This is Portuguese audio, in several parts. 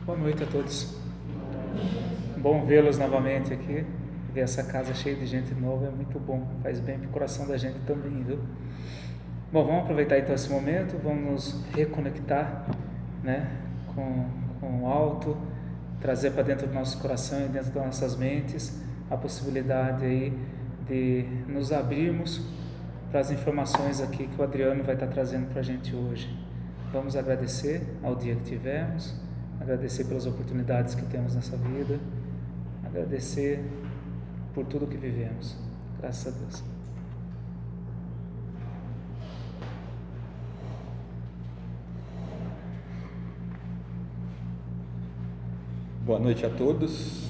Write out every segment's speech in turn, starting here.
Boa noite a todos. Bom vê-los novamente aqui. Ver essa casa cheia de gente nova é muito bom. Faz bem para o coração da gente também, viu? Bom, vamos aproveitar então esse momento. Vamos nos reconectar, né, com o alto, trazer para dentro do nosso coração e dentro das nossas mentes a possibilidade aí de nos abrirmos para as informações aqui que o Adriano vai estar trazendo para a gente hoje. Vamos agradecer ao dia que tivemos, agradecer pelas oportunidades que temos nessa vida, agradecer por tudo que vivemos. Graças a Deus. Boa noite a todos.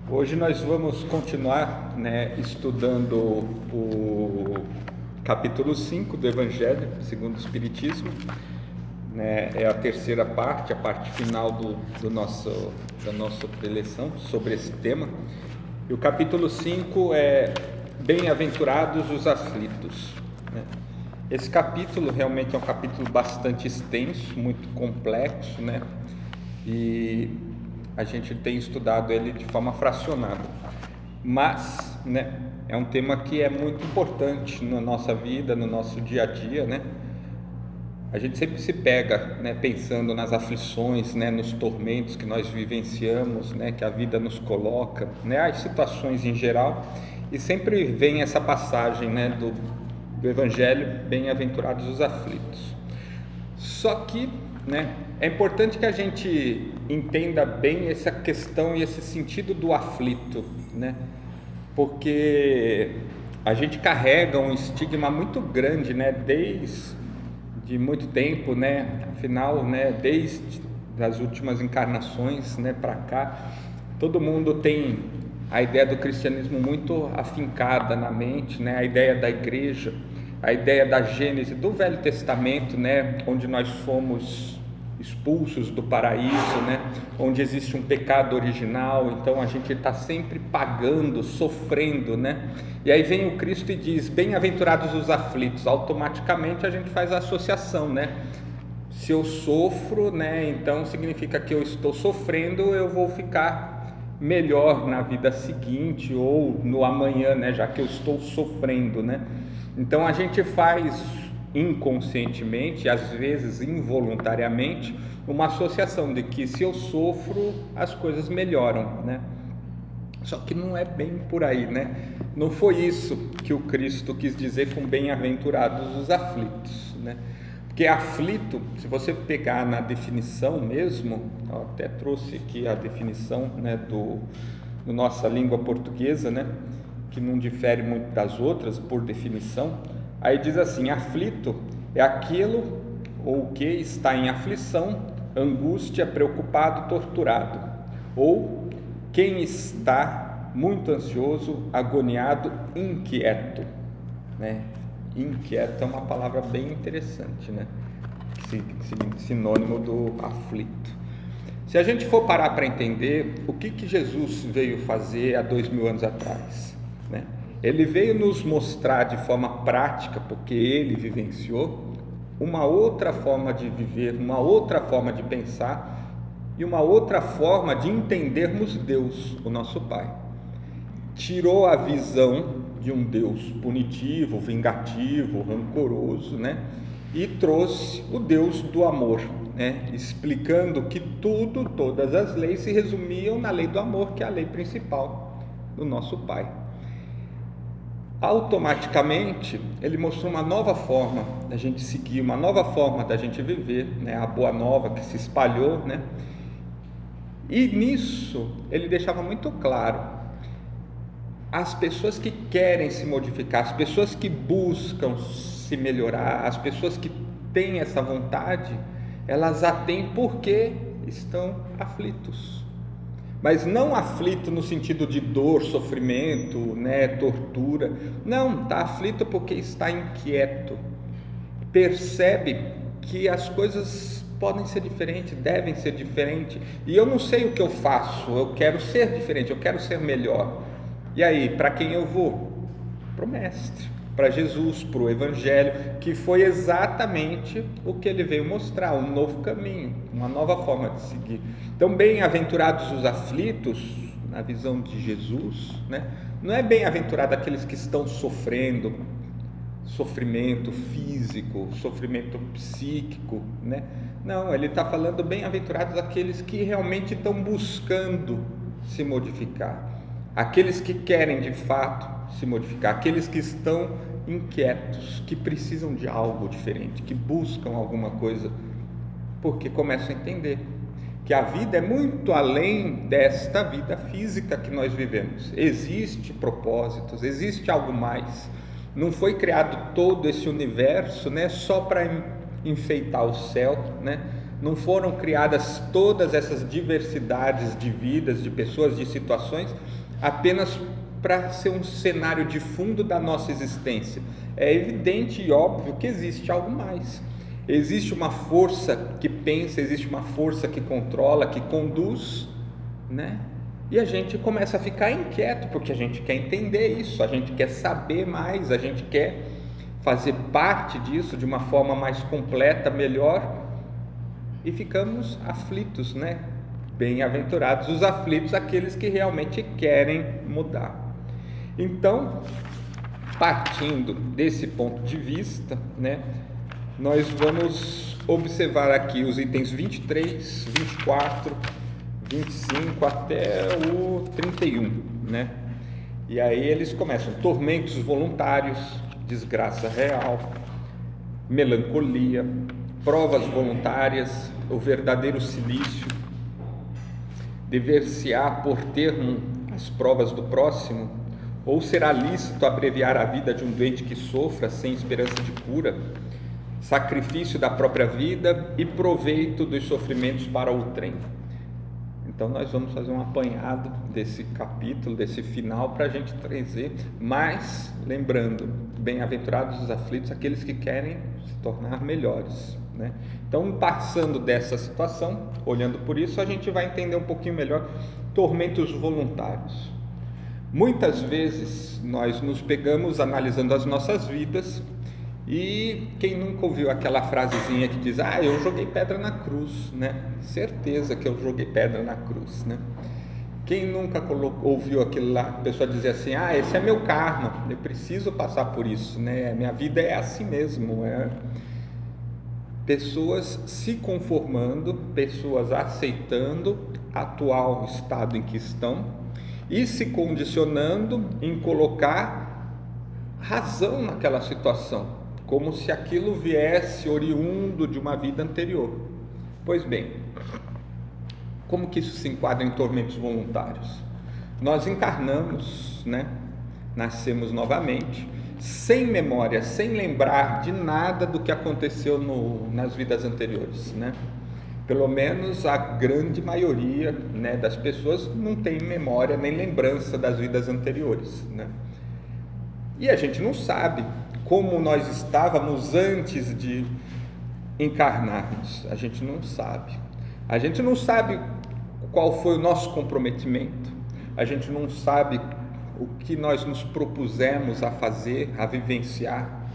Hoje nós vamos continuar, estudando o capítulo 5 do Evangelho segundo o Espiritismo. É a terceira parte, a parte final da nossa preleção sobre esse tema. E o capítulo 5 é Bem-aventurados os aflitos. Esse capítulo realmente é um capítulo bastante extenso, muito complexo, e a gente tem estudado ele de forma fracionada, mas é um tema que é muito importante na nossa vida, no nosso dia a dia, A gente sempre se pega pensando nas aflições, nos tormentos que nós vivenciamos, que a vida nos coloca, as situações em geral, e sempre vem essa passagem do Evangelho, bem-aventurados os aflitos. Só que é importante que a gente entenda bem essa questão e esse sentido do aflito, porque a gente carrega um estigma muito grande, desde muito tempo, afinal, desde as últimas encarnações, para cá, todo mundo tem a ideia do cristianismo muito afincada na mente, a ideia da igreja, a ideia da Gênese, do Velho Testamento, onde nós fomos expulsos do paraíso, onde existe um pecado original, então a gente está sempre pagando, sofrendo, e aí vem o Cristo e diz, bem-aventurados os aflitos. Automaticamente a gente faz a associação, se eu sofro, então significa que eu estou sofrendo, eu vou ficar melhor na vida seguinte ou no amanhã, já que eu estou sofrendo, Então a gente faz inconscientemente, às vezes involuntariamente, uma associação de que se eu sofro, as coisas melhoram, Só que não é bem por aí, Não foi isso que o Cristo quis dizer com bem-aventurados os aflitos, Porque aflito, se você pegar na definição mesmo, eu até trouxe aqui a definição, do nossa língua portuguesa, que não difere muito das outras por definição. Aí diz assim: aflito é aquilo ou que está em aflição, angústia, preocupado, torturado, ou quem está muito ansioso, agoniado, inquieto, Inquieto é uma palavra bem interessante, sinônimo do aflito. Se a gente for parar para entender o que Jesus veio fazer há 2000 anos atrás, Ele veio nos mostrar de forma prática, porque Ele vivenciou, uma outra forma de viver, uma outra forma de pensar e uma outra forma de entendermos Deus, o nosso Pai. Tirou a visão de um Deus punitivo, vingativo, rancoroso, e trouxe o Deus do amor, explicando que todas as leis se resumiam na lei do amor, que é a lei principal do nosso Pai. Automaticamente ele mostrou uma nova forma da gente seguir, uma nova forma da gente viver, a boa nova que se espalhou, e nisso ele deixava muito claro: as pessoas que querem se modificar, as pessoas que buscam se melhorar, as pessoas que têm essa vontade, elas a têm porque estão aflitos. Mas não aflito no sentido de dor, sofrimento, tortura. Não, está aflito porque está inquieto. Percebe que as coisas podem ser diferentes, devem ser diferentes. E eu não sei o que eu faço, eu quero ser diferente, eu quero ser melhor. E aí, para quem eu vou? Para o Mestre. para Jesus, para o Evangelho, que foi exatamente o que ele veio mostrar, um novo caminho, uma nova forma de seguir. Então, bem-aventurados os aflitos, na visão de Jesus, né? Não é bem-aventurado aqueles que estão sofrendo, sofrimento físico, sofrimento psíquico, né? Não, ele está falando bem-aventurados aqueles que realmente estão buscando se modificar, aqueles que querem de fato se modificar, aqueles que estão inquietos, que precisam de algo diferente, que buscam alguma coisa, porque começam a entender que a vida é muito além desta vida física que nós vivemos. Existe propósitos, existe algo mais. Não foi criado todo esse universo, né, só para enfeitar o céu, né? Não foram criadas todas essas diversidades de vidas, de pessoas, de situações, apenas para ser um cenário de fundo da nossa existência. É evidente e óbvio que existe algo mais. Existe uma força que pensa, existe uma força que controla, que conduz, né? E a gente começa a ficar inquieto, porque a gente quer entender isso, a gente quer saber mais, a gente quer fazer parte disso de uma forma mais completa, melhor, e ficamos aflitos, né? Bem-aventurados os aflitos, aqueles que realmente querem mudar. Então, partindo desse ponto de vista, né, nós vamos observar aqui os itens 23, 24, 25 até o 31, né? E aí eles começam: tormentos voluntários, desgraça real, melancolia, provas voluntárias, o verdadeiro cilício, dever-se-á por termo as provas do próximo, ou será lícito abreviar a vida de um doente que sofra sem esperança de cura, sacrifício da própria vida e proveito dos sofrimentos para outrem. Então nós vamos fazer um apanhado desse capítulo, desse final, para a gente trazer, mas lembrando, bem-aventurados os aflitos, aqueles que querem se tornar melhores, né? Então, passando dessa situação, olhando por isso, a gente vai entender um pouquinho melhor tormentos voluntários. Muitas vezes nós nos pegamos analisando as nossas vidas, e quem nunca ouviu aquela frasezinha que diz: ah, eu joguei pedra na cruz, né? Certeza que eu joguei pedra na cruz, né? Quem nunca ouviu aquilo lá, a pessoa dizer assim: ah, esse é meu karma, eu preciso passar por isso, né? Minha vida é assim mesmo, Pessoas se conformando, pessoas aceitando o atual estado em que estão e se condicionando em colocar razão naquela situação, como se aquilo viesse oriundo de uma vida anterior. Pois bem, como que isso se enquadra em tormentos voluntários? Nós encarnamos, né? Nascemos novamente, sem memória, sem lembrar de nada do que aconteceu nas vidas anteriores, né? Pelo menos a grande maioria, né, das pessoas não tem memória nem lembrança das vidas anteriores, né? E a gente não sabe como nós estávamos antes de encarnarmos. A gente não sabe. A gente não sabe qual foi o nosso comprometimento. A gente não sabe o que nós nos propusemos a fazer, a vivenciar.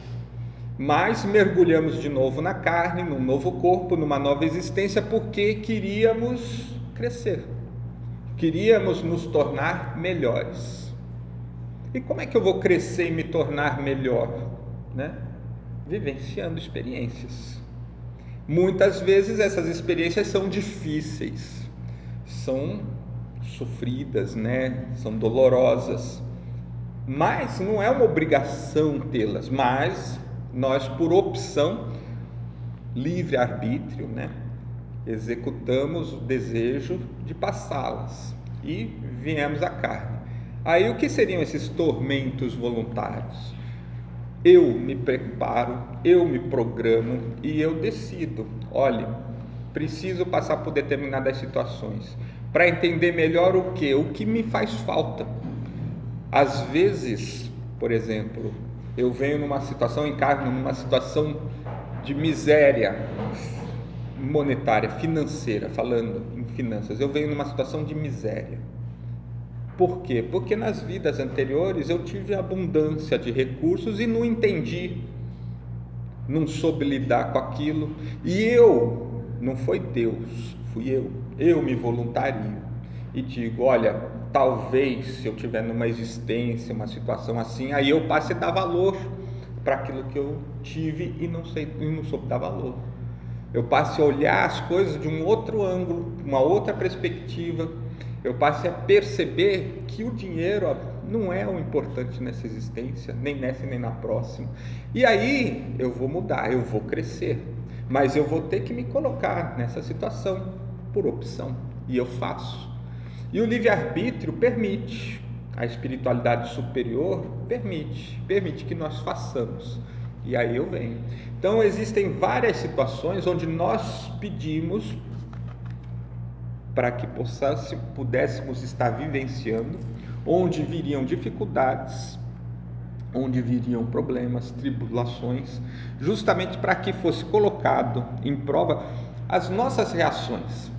Mas mergulhamos de novo na carne, num novo corpo, numa nova existência, porque queríamos crescer. Queríamos nos tornar melhores. E como é que eu vou crescer e me tornar melhor, né? Vivenciando experiências. Muitas vezes essas experiências são difíceis, são sofridas, né? São dolorosas, mas não é uma obrigação tê-las, mas nós, por opção, livre-arbítrio, né? Executamos o desejo de passá-las e viemos à carne. Aí o que seriam esses tormentos voluntários? Eu me preparo, eu me programo e eu decido: olha, preciso passar por determinadas situações para entender melhor o que me faz falta. Às vezes, por exemplo, eu venho numa situação, encarno numa situação de miséria monetária, financeira, falando em finanças, eu venho numa situação de miséria. Por quê? Porque nas vidas anteriores eu tive abundância de recursos e não entendi, não soube lidar com aquilo, e não foi Deus, fui eu me voluntario e digo, olha, talvez se eu tiver numa existência, uma situação assim, aí eu passe a dar valor para aquilo que eu tive e não soube dar valor. Eu passe a olhar as coisas de um outro ângulo, uma outra perspectiva. Eu passe a perceber que o dinheiro não é o importante nessa existência, nem nessa nem na próxima. E aí eu vou mudar, eu vou crescer, mas eu vou ter que me colocar nessa situação por opção, e eu faço. E o livre-arbítrio permite, a espiritualidade superior permite que nós façamos. E aí eu venho. Então existem várias situações onde nós pedimos para que pudéssemos estar vivenciando, onde viriam dificuldades, onde viriam problemas, tribulações, justamente para que fosse colocado em prova as nossas reações.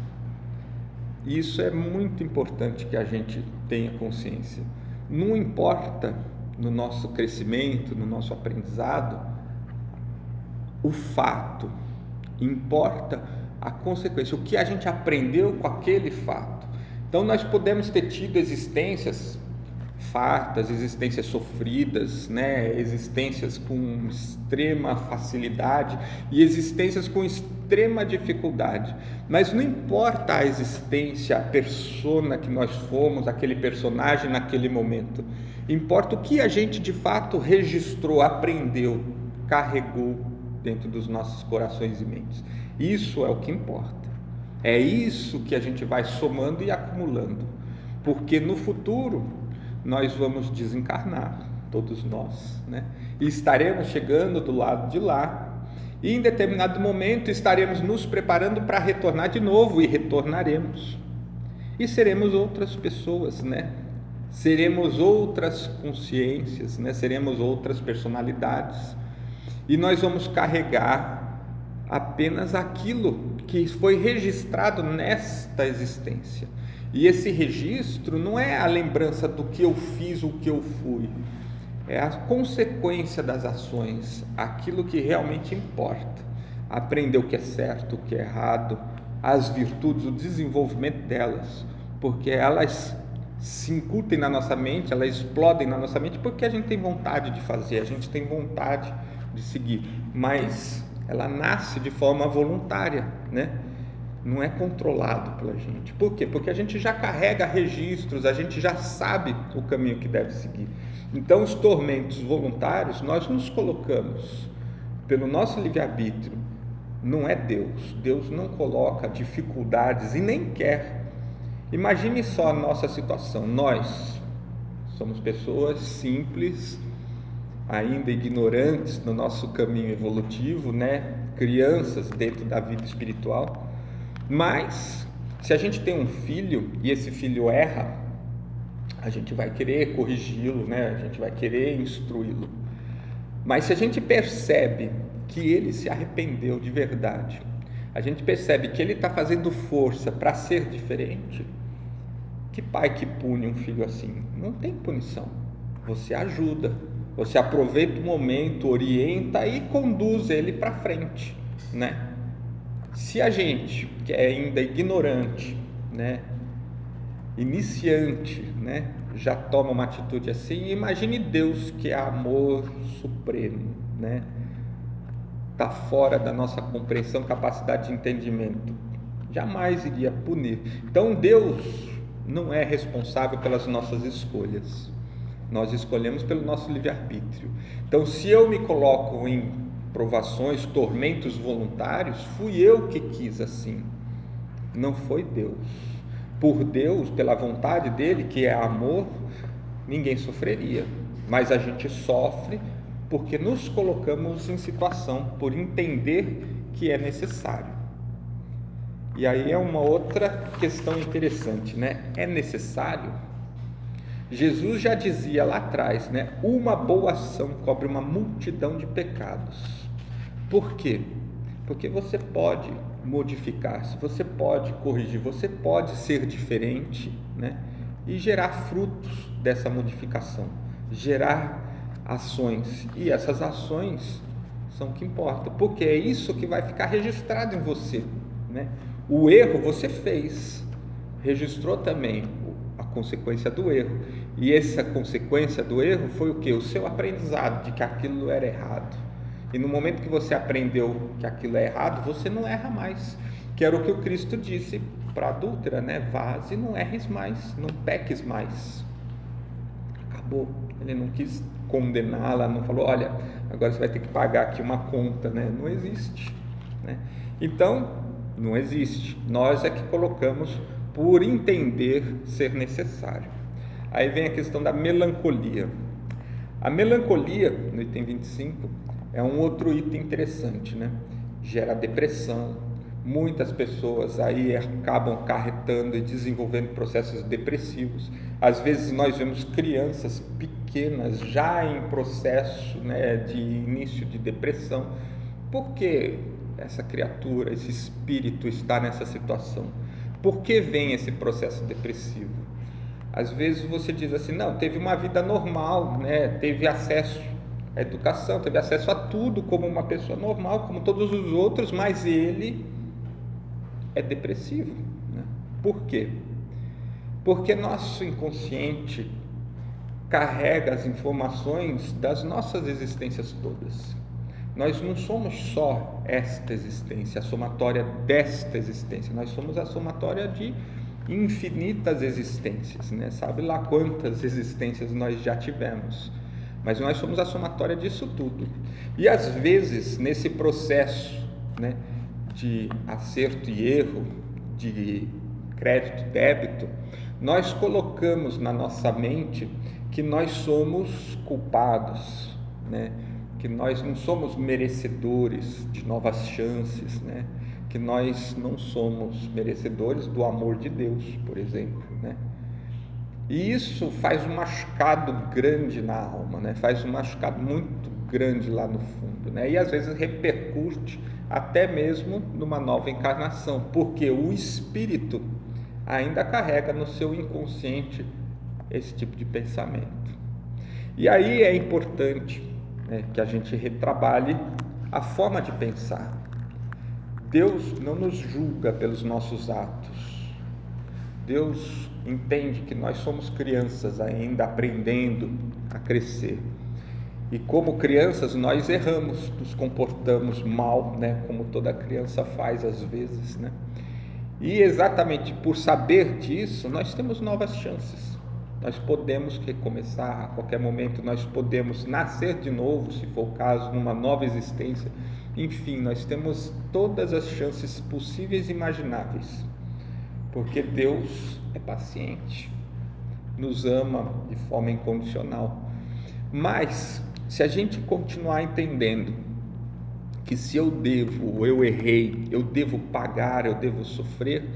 Isso é muito importante que a gente tenha consciência. Não importa no nosso crescimento, no nosso aprendizado, o fato, importa a consequência, o que a gente aprendeu com aquele fato. Então nós podemos ter tido existências fartas, existências sofridas, né? Existências com extrema facilidade e existências com extrema dificuldade, mas não importa a existência, a persona que nós fomos, aquele personagem naquele momento, importa o que a gente de fato registrou, aprendeu, carregou dentro dos nossos corações e mentes. Isso é o que importa, é isso que a gente vai somando e acumulando, porque no futuro nós vamos desencarnar, todos nós, né? E estaremos chegando do lado de lá, e em determinado momento estaremos nos preparando para retornar de novo, e retornaremos, e seremos outras pessoas, né? Seremos outras consciências, né? Seremos outras personalidades, e nós vamos carregar apenas aquilo que foi registrado nesta existência. E esse registro não é a lembrança do que eu fiz, o que eu fui, é a consequência das ações, aquilo que realmente importa. Aprender o que é certo, o que é errado, as virtudes, o desenvolvimento delas, porque elas se incutem na nossa mente, elas explodem na nossa mente, porque a gente tem vontade de fazer, a gente tem vontade de seguir, mas ela nasce de forma voluntária, né? Não é controlado pela gente. Por quê? Porque a gente já carrega registros, a gente já sabe o caminho que deve seguir. Então, os tormentos voluntários, nós nos colocamos pelo nosso livre-arbítrio. Não é Deus. Deus não coloca dificuldades e nem quer. Imagine só a nossa situação. Nós somos pessoas simples, ainda ignorantes no nosso caminho evolutivo, né? Crianças dentro da vida espiritual. Mas se a gente tem um filho e esse filho erra, a gente vai querer corrigi-lo, né? A gente vai querer instruí-lo. Mas se a gente percebe que ele se arrependeu de verdade, a gente percebe que ele está fazendo força para ser diferente, que pai que pune um filho assim? Não tem punição. Você ajuda, você aproveita o momento, orienta e conduz ele para frente, né? Se a gente, que é ainda ignorante, né, iniciante, né, já toma uma atitude assim, imagine Deus, que é amor supremo, né, está fora da nossa compreensão, capacidade de entendimento, jamais iria punir. Então Deus não é responsável pelas nossas escolhas, nós escolhemos pelo nosso livre-arbítrio. Então, se eu me coloco em provações, tormentos voluntários, fui eu que quis assim, não foi Deus. Por Deus, pela vontade dele, que é amor, ninguém sofreria, mas a gente sofre porque nos colocamos em situação, por entender que é necessário. E aí é uma outra questão interessante, né? É necessário? Jesus já dizia lá atrás, né? Uma boa ação cobre uma multidão de pecados. Por quê? Porque você pode modificar-se, você pode corrigir, você pode ser diferente, né? e gerar frutos dessa modificação, gerar ações. E essas ações são o que importa, porque é isso que vai ficar registrado em você, né? O erro você fez, registrou também a consequência do erro, e essa consequência do erro foi o que? O seu aprendizado de que aquilo era errado. E no momento que você aprendeu que aquilo é errado, você não erra mais, que era o que o Cristo disse para a adúltera, né? Vaze e não erres mais, não peques mais. Acabou. Ele não quis condená-la, não falou, olha, agora você vai ter que pagar aqui uma conta, né? Não existe, né? Então, não existe. Nós é que colocamos por entender ser necessário. Aí vem a questão da melancolia. A melancolia, no item 25, é um outro item interessante, né? Gera depressão. Muitas pessoas aí acabam acarretando e desenvolvendo processos depressivos. Às vezes nós vemos crianças pequenas já em processo, né, de início de depressão. Por que essa criatura, esse espírito está nessa situação? Por que vem esse processo depressivo? Às vezes você diz assim, não, teve uma vida normal, né? Teve acesso à educação, teve acesso a tudo como uma pessoa normal, como todos os outros, mas ele é depressivo, né? Por quê? Porque nosso inconsciente carrega as informações das nossas existências todas. Nós não somos só esta existência, a somatória desta existência, nós somos a somatória de infinitas existências, né? Sabe lá quantas existências nós já tivemos, mas nós somos a somatória disso tudo. E às vezes nesse processo, né, de acerto e erro, de crédito e débito, nós colocamos na nossa mente que nós somos culpados, né? Que nós não somos merecedores de novas chances, né? Que nós não somos merecedores do amor de Deus, por exemplo, né? E isso faz um machucado grande na alma, né? Faz um machucado muito grande lá no fundo, né? E às vezes repercute até mesmo numa nova encarnação, porque o espírito ainda carrega no seu inconsciente esse tipo de pensamento. E aí é importante, né, que a gente retrabalhe a forma de pensar. Deus não nos julga pelos nossos atos. Deus entende que nós somos crianças ainda aprendendo a crescer. E como crianças nós erramos, nos comportamos mal, né? Como toda criança faz às vezes, né? E exatamente por saber disso, nós temos novas chances. Nós podemos recomeçar a qualquer momento, nós podemos nascer de novo, se for o caso, numa nova existência. Enfim, nós temos todas as chances possíveis e imagináveis, porque Deus é paciente, nos ama de forma incondicional. Mas, se a gente continuar entendendo que se eu devo, eu errei, eu devo pagar, eu devo sofrer,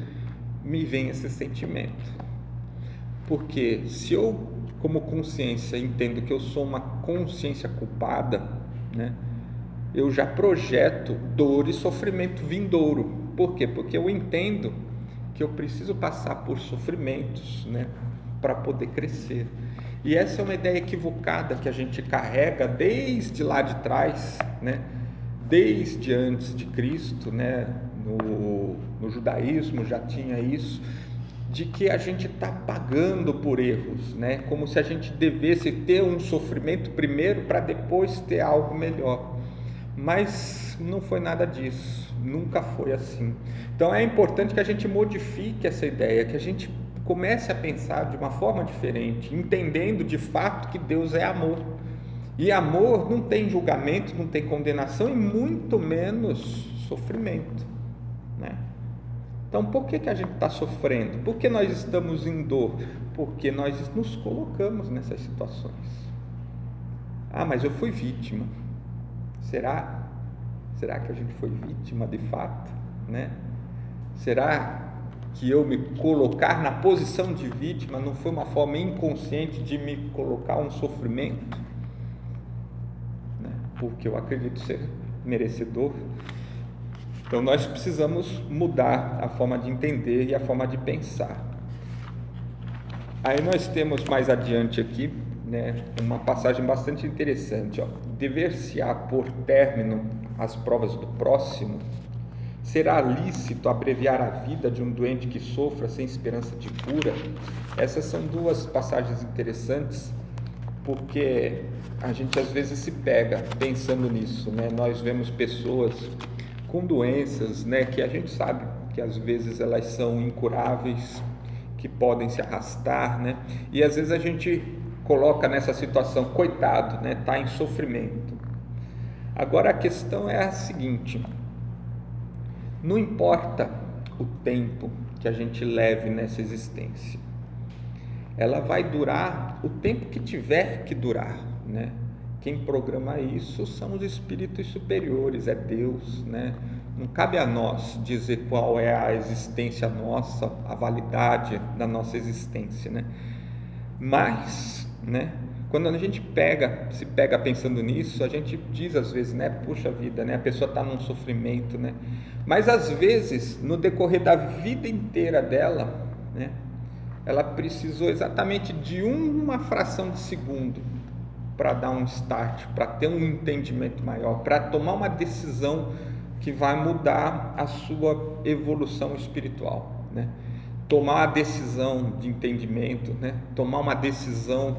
me vem esse sentimento. Porque se eu, como consciência, entendo que eu sou uma consciência culpada, né, eu já projeto dor e sofrimento vindouro. Por quê? Porque eu entendo que eu preciso passar por sofrimentos, né, para poder crescer. E essa é uma ideia equivocada que a gente carrega desde lá de trás, né, desde antes de Cristo, né, no judaísmo já tinha isso, de que a gente está pagando por erros, né, como se a gente devesse ter um sofrimento primeiro para depois ter algo melhor. Mas não foi nada disso, nunca foi assim. Então é importante que a gente modifique essa ideia, que a gente comece a pensar de uma forma diferente, entendendo de fato que Deus é amor. E amor não tem julgamento, não tem condenação e muito menos sofrimento, né? Então por que a gente está sofrendo? Por que nós estamos em dor? Porque nós nos colocamos nessas situações. Ah, mas eu fui vítima. Será? Será que a gente foi vítima de fato, né? Será que eu me colocar na posição de vítima não foi uma forma inconsciente de me colocar um sofrimento, né? Porque eu acredito ser merecedor. Então nós precisamos mudar a forma de entender e a forma de pensar. Aí nós temos mais adiante aqui, né, uma passagem bastante interessante. Ó. Dever-se-á por término as provas do próximo? Será lícito abreviar a vida de um doente que sofra sem esperança de cura? Essas são duas passagens interessantes, porque a gente às vezes se pega pensando nisso, né? Nós vemos pessoas com doenças, né, que a gente sabe que às vezes elas são incuráveis, que podem se arrastar, né? E às vezes a gente coloca nessa situação, coitado, né? Tá em sofrimento. Agora a questão é a seguinte: não importa o tempo que a gente leve nessa existência, ela vai durar o tempo que tiver que durar, né? Quem programa isso são os espíritos superiores, é Deus, né? Não cabe a nós dizer qual é a existência nossa, a validade da nossa existência, né? Mas, né, quando a gente se pega pensando nisso, a gente diz às vezes, né, puxa vida, né, a pessoa está num sofrimento, né? Mas às vezes, no decorrer da vida inteira dela, né, ela precisou exatamente de uma fração de segundo para dar um start, para ter um entendimento maior, para tomar uma decisão que vai mudar a sua evolução espiritual, né? Tomar a decisão de entendimento, né? Tomar uma decisão,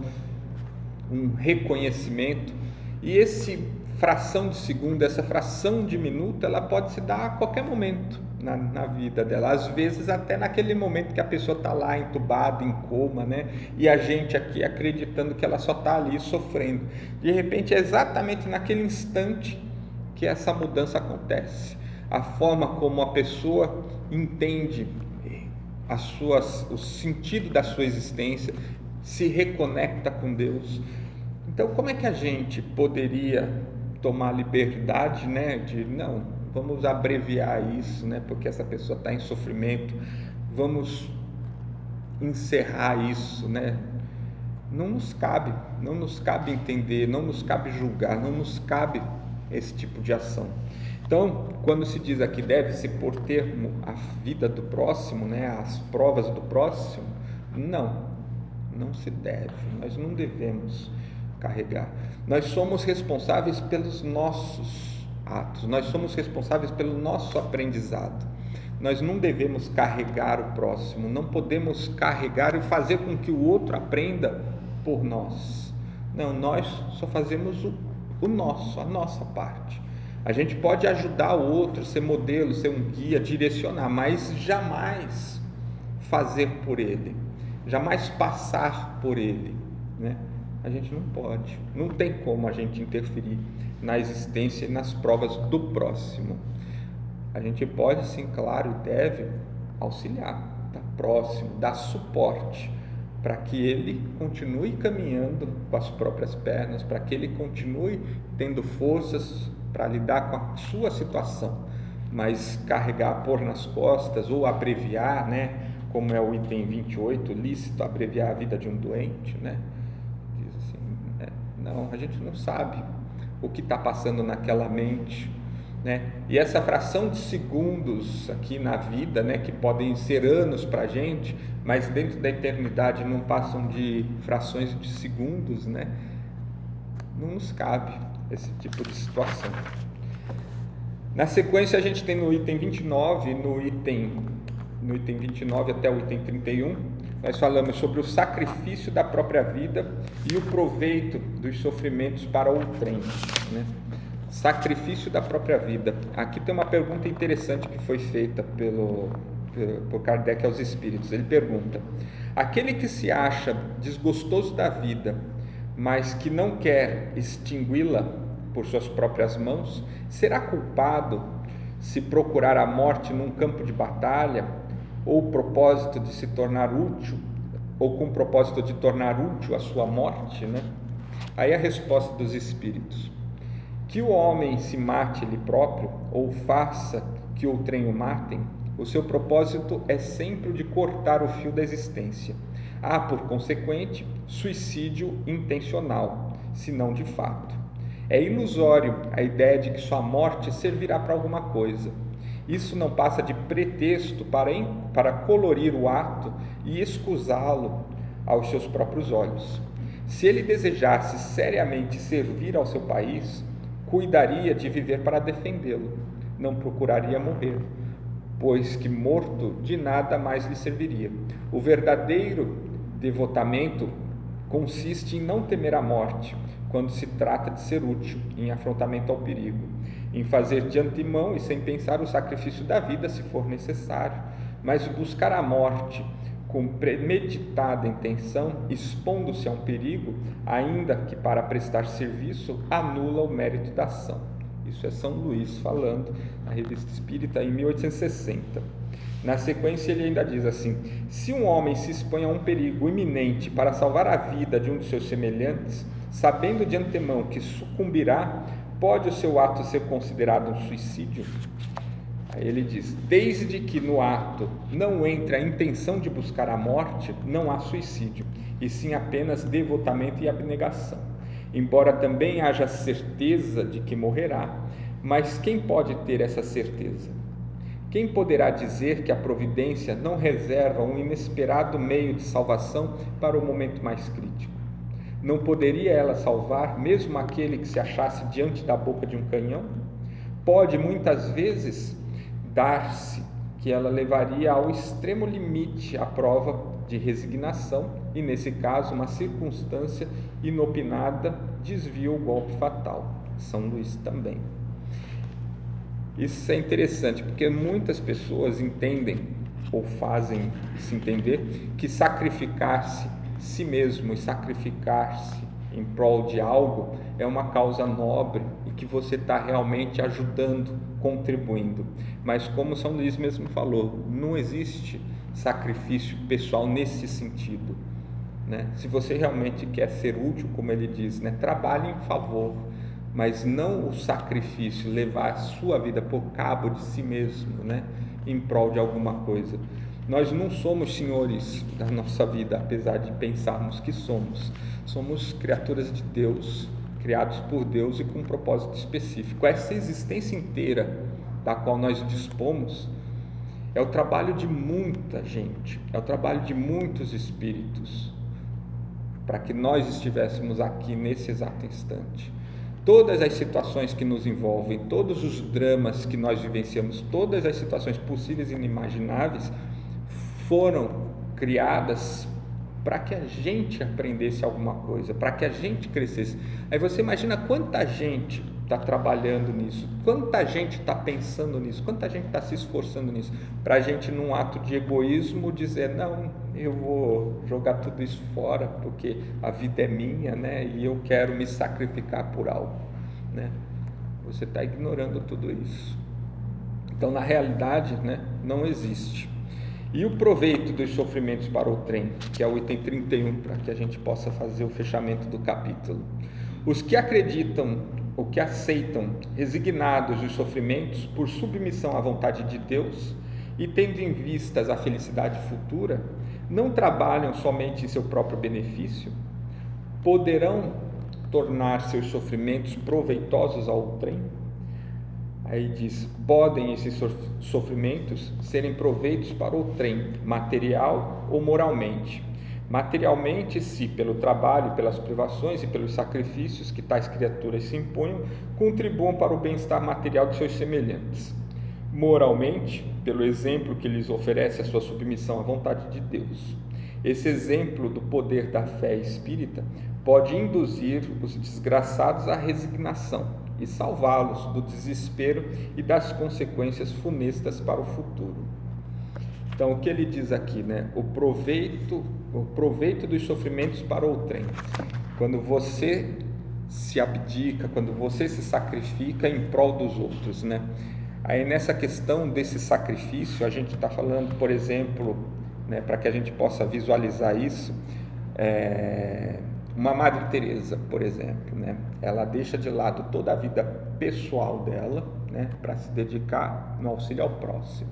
um reconhecimento, e essa fração de segundo, essa fração de minuto, ela pode se dar a qualquer momento na vida dela, às vezes até naquele momento que a pessoa está lá entubada, em coma, né? E a gente aqui acreditando que ela só está ali sofrendo. De repente é exatamente naquele instante que essa mudança acontece. A forma como a pessoa entende o sentido da sua existência, se reconecta com Deus. Então, como é que a gente poderia tomar liberdade, né, de não, vamos abreviar isso, né, porque essa pessoa está em sofrimento, vamos encerrar isso, né? Não nos cabe entender, não nos cabe julgar, não nos cabe esse tipo de ação. Então, quando se diz aqui deve-se pôr termo à vida do próximo, né, às provas do próximo, não se deve, nós não devemos carregar. Nós somos responsáveis pelos nossos atos, nós somos responsáveis pelo nosso aprendizado. Nós não devemos carregar o próximo, não podemos carregar e fazer com que o outro aprenda por nós. Não, nós só fazemos o nosso, a nossa parte. A gente pode ajudar o outro, ser modelo, ser um guia, direcionar, mas jamais fazer por ele, jamais passar por ele, né? A gente não pode, não tem como a gente interferir na existência e nas provas do próximo. A gente pode, sim, claro, e deve auxiliar, estar próximo, dar suporte para que ele continue caminhando com as próprias pernas, para que ele continue tendo forças para lidar com a sua situação, mas carregar, pôr nas costas ou abreviar, né, como é o item 28, lícito abreviar a vida de um doente, né? Diz assim, não, a gente não sabe o que está passando naquela mente, né? E essa fração de segundos aqui na vida, né, que podem ser anos para a gente, mas dentro da eternidade não passam de frações de segundos, né? Não nos cabe esse tipo de situação. Na sequência a gente tem no item 29, no item 29 até o item 31, nós falamos sobre o sacrifício da própria vida e o proveito dos sofrimentos para outrem, né? Sacrifício da própria vida. Aqui tem uma pergunta interessante que foi feita por Kardec aos espíritos. Ele pergunta: aquele que se acha desgostoso da vida, mas que não quer extingui-la por suas próprias mãos, será culpado se procurar a morte num campo de batalha, ou com o propósito de tornar útil a sua morte, né? Aí a resposta dos espíritos: que o homem se mate ele próprio, ou faça que outrem o matem, o seu propósito é sempre o de cortar o fio da existência. Há, por consequente, suicídio intencional, se não de fato. É ilusório a ideia de que sua morte servirá para alguma coisa. Isso não passa de pretexto para colorir o ato e escusá-lo aos seus próprios olhos. Se ele desejasse seriamente servir ao seu país, cuidaria de viver para defendê-lo, não procuraria morrer, pois que morto de nada mais lhe serviria. O verdadeiro devotamento consiste em não temer a morte, quando se trata de ser útil em afrontamento ao perigo, em fazer de antemão e sem pensar o sacrifício da vida, se for necessário, mas buscar a morte com premeditada intenção, expondo-se a um perigo, ainda que para prestar serviço, anula o mérito da ação. Isso é São Luís falando na Revista Espírita em 1860. Na sequência ele ainda diz assim: se um homem se expõe a um perigo iminente para salvar a vida de um de seus semelhantes, sabendo de antemão que sucumbirá, pode o seu ato ser considerado um suicídio? Aí ele diz: desde que no ato não entre a intenção de buscar a morte, não há suicídio, e sim apenas devotamento e abnegação. Embora também haja certeza de que morrerá, mas quem pode ter essa certeza? Quem poderá dizer que a providência não reserva um inesperado meio de salvação para o momento mais crítico? Não poderia ela salvar mesmo aquele que se achasse diante da boca de um canhão? Pode muitas vezes dar-se que ela levaria ao extremo limite a prova de resignação e, nesse caso, uma circunstância inopinada desvia o golpe fatal. São Luís também. Isso é interessante, porque muitas pessoas entendem, ou fazem se entender, que sacrificar-se si mesmo e sacrificar-se em prol de algo é uma causa nobre e que você está realmente ajudando, contribuindo. Mas como São Luís mesmo falou, não existe sacrifício pessoal nesse sentido, né? Se você realmente quer ser útil, como ele diz, né, trabalhe em favor, mas não o sacrifício, levar a sua vida por cabo de si mesmo, né, em prol de alguma coisa. Nós não somos senhores da nossa vida, apesar de pensarmos que somos. Somos criaturas de Deus, criados por Deus e com um propósito específico. Essa existência inteira da qual nós dispomos é o trabalho de muita gente, é o trabalho de muitos espíritos, para que nós estivéssemos aqui nesse exato instante. Todas as situações que nos envolvem, todos os dramas que nós vivenciamos, todas as situações possíveis e inimagináveis foram criadas para que a gente aprendesse alguma coisa, para que a gente crescesse. Aí você imagina quanta gente está trabalhando nisso, quanta gente está pensando nisso, quanta gente está se esforçando nisso, para a gente, num ato de egoísmo, dizer: não, eu vou jogar tudo isso fora, porque a vida é minha, né? E eu quero me sacrificar por algo, né? Você está ignorando tudo isso. Então, na realidade, né, não existe. E o proveito dos sofrimentos para o trem, que é o item 31, para que a gente possa fazer o fechamento do capítulo. Os que acreditam, ou que aceitam, resignados os sofrimentos por submissão à vontade de Deus e tendo em vistas a felicidade futura, não trabalham somente em seu próprio benefício, poderão tornar seus sofrimentos proveitosos ao trem? Aí diz: podem esses sofrimentos serem proveitos para o trem, material ou moralmente. Materialmente, se pelo trabalho, pelas privações e pelos sacrifícios que tais criaturas se impunham, contribuam para o bem-estar material de seus semelhantes. Moralmente, pelo exemplo que lhes oferece a sua submissão à vontade de Deus. Esse exemplo do poder da fé espírita pode induzir os desgraçados à resignação e salvá-los do desespero e das consequências funestas para o futuro. Então, o que ele diz aqui, né? O proveito dos sofrimentos para o trem. Quando você se abdica, quando você se sacrifica em prol dos outros, né? Aí, nessa questão desse sacrifício, a gente está falando, por exemplo, né, para que a gente possa visualizar isso, uma Madre Teresa, por exemplo, né? Ela deixa de lado toda a vida pessoal dela, né, para se dedicar no auxílio ao próximo.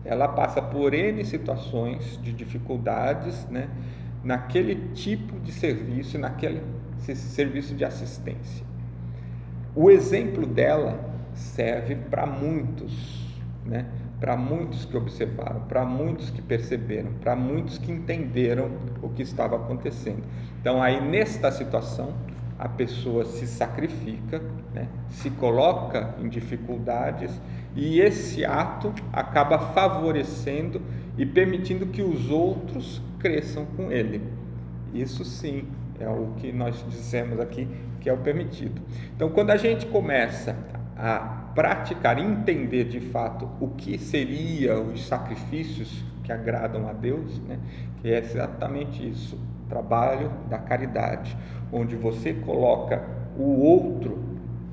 Ela passa por N situações de dificuldades, né, naquele tipo de serviço, naquele serviço de assistência. O exemplo dela serve para muitos, né? Para muitos que observaram, para muitos que perceberam, para muitos que entenderam o que estava acontecendo. Então, aí nesta situação, a pessoa se sacrifica, né? Se coloca em dificuldades, e esse ato acaba favorecendo e permitindo que os outros cresçam com ele. Isso sim é o que nós dizemos aqui que é o permitido. Então, quando a gente começa a praticar, entender de fato o que seriam os sacrifícios que agradam a Deus, né? Que é exatamente isso, o trabalho da caridade, onde você coloca o outro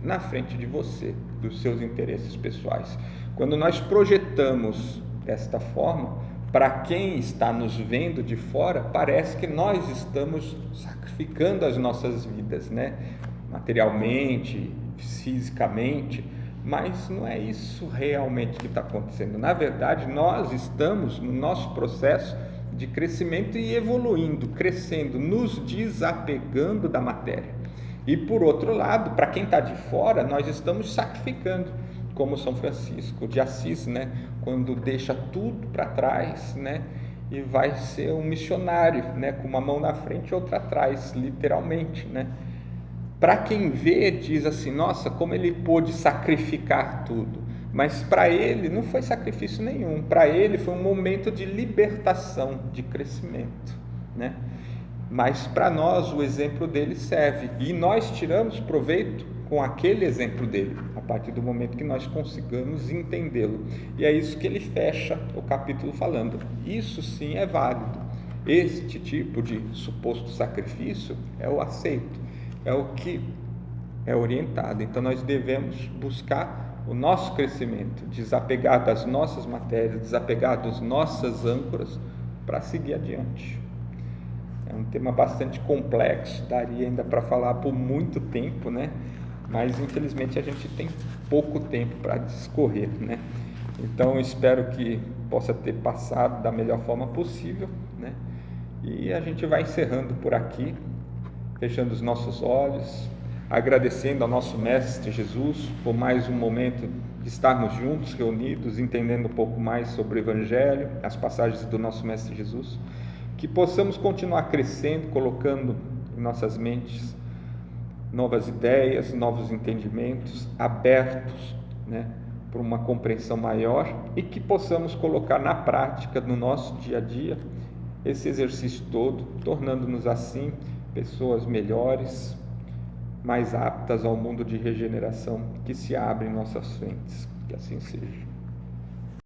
na frente de você, dos seus interesses pessoais. Quando nós projetamos desta forma, para quem está nos vendo de fora, parece que nós estamos sacrificando as nossas vidas, né? Materialmente, fisicamente, mas não é isso realmente que está acontecendo. Na verdade, nós estamos no nosso processo de crescimento e evoluindo, crescendo, nos desapegando da matéria. E por outro lado, para quem está de fora, nós estamos sacrificando, como São Francisco de Assis, né? Quando deixa tudo para trás, né? E vai ser um missionário, né? Com uma mão na frente e outra atrás, literalmente, né? Para quem vê, diz assim, nossa, como ele pôde sacrificar tudo. Mas para ele não foi sacrifício nenhum, para ele foi um momento de libertação, de crescimento, né? Mas para nós o exemplo dele serve, e nós tiramos proveito com aquele exemplo dele, a partir do momento que nós consigamos entendê-lo. E é isso que ele fecha o capítulo falando. Isso sim é válido. Este tipo de suposto sacrifício é o aceito, é o que é orientado. Então nós devemos buscar o nosso crescimento, desapegar das nossas matérias, desapegar das nossas âncoras para seguir adiante. É um tema bastante complexo, daria ainda para falar por muito tempo, né? Mas infelizmente a gente tem pouco tempo para discorrer, né? Então eu espero que possa ter passado da melhor forma possível, né? E a gente vai encerrando por aqui, fechando os nossos olhos, agradecendo ao nosso Mestre Jesus por mais um momento de estarmos juntos, reunidos, entendendo um pouco mais sobre o Evangelho, as passagens do nosso Mestre Jesus, que possamos continuar crescendo, colocando em nossas mentes novas ideias, novos entendimentos, abertos, né, para uma compreensão maior, e que possamos colocar na prática, no nosso dia a dia, esse exercício todo, tornando-nos assim pessoas melhores, mais aptas ao mundo de regeneração que se abre em nossas frentes. Que assim seja.